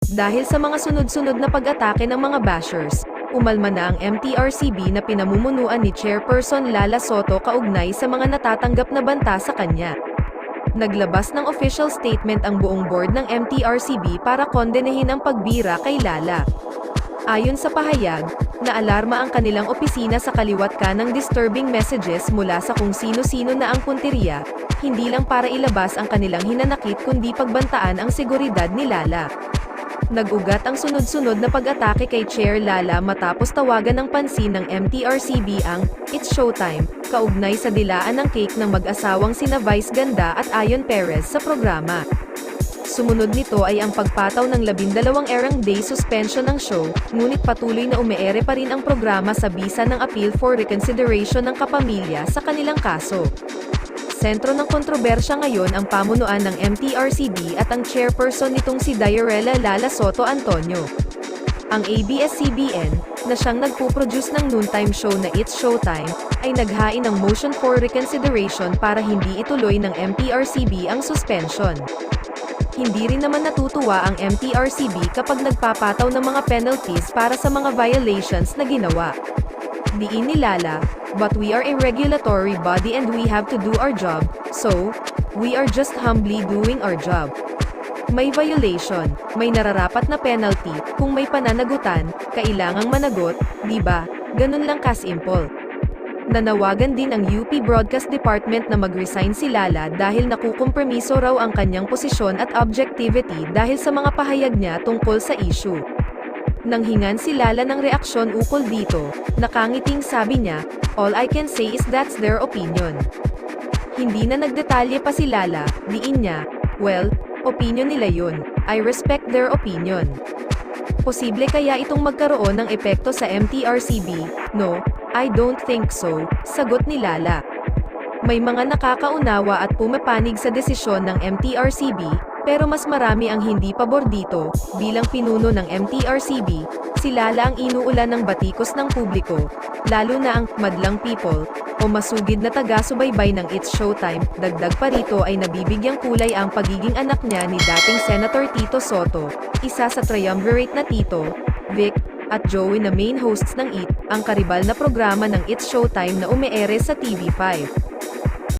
Dahil sa mga sunod-sunod na pag-atake ng mga bashers, umalma na ang MTRCB na pinamumunuan ni Chairperson Lala Soto kaugnay sa mga natatanggap na banta sa kanya. Naglabas ng official statement ang buong board ng MTRCB para kondenehin ang pagbira kay Lala. Ayon sa pahayag, naalarma ang kanilang opisina sa kaliwat kanang disturbing messages mula sa kung sino-sino na ang punteriya, hindi lang para ilabas ang kanilang hinanakit kundi pagbantaan ang seguridad ni Lala. Nag-ugat ang sunod-sunod na pag-atake kay Chair Lala matapos tawagan ng pansin ng MTRCB ang "It's Showtime" kaugnay sa dilaan ng cake ng mag-asawang sina Vice Ganda at Ayon Perez sa programa. Sumunod nito ay ang pagpataw ng 12 erang day suspension ng show, ngunit patuloy na umeere pa rin ang programa sa bisa ng appeal for reconsideration ng kapamilya sa kanilang kaso. Sentro ng kontrobersya ngayon ang pamunuan ng MTRCB at ang chairperson nitong si Diarella Lala Soto Antonio. Ang ABS-CBN, na siyang nagpo-produce ng noontime show na It's Showtime, ay naghain ng motion for reconsideration para hindi ituloy ng MTRCB ang suspension. Hindi rin naman natutuwa ang MTRCB kapag nagpapataw ng mga penalties para sa mga violations na ginawa. Diin ni Lala, "But we are a regulatory body and we have to do our job, so, we are just humbly doing our job. May violation, may nararapat na penalty, kung may pananagutan, kailangang managot, di ba? Ganun lang kasimple." Nanawagan din ang UP Broadcast Department na mag-resign si Lala dahil nakukompromiso raw ang kanyang posisyon at objectivity dahil sa mga pahayag niya tungkol sa issue. Nang hingan si Lala ng reaksyon ukol dito, nakangiting sabi niya, "All I can say is that's their opinion." Hindi na nagdetalye pa si Lala, diin niya, "Well, opinion nila yun. I respect their opinion." Posible kaya itong magkaroon ng epekto sa MTRCB? "No, I don't think so," sagot ni Lala. May mga nakakaunawa at pumapanig sa desisyon ng MTRCB, pero mas marami ang hindi pabor dito. Bilang pinuno ng MTRCB, si Lala ang inuulan ng batikos ng publiko, lalo na ang "madlang people" o masugid na taga-subaybay ng It's Showtime. Dagdag pa rito ay nabibigyang kulay ang pagiging anak niya ni dating Senator Tito Soto, isa sa triumvirate na Tito, Vic, at Joey na main hosts ng IT, ang karibal na programa ng It's Showtime na umeere sa TV5.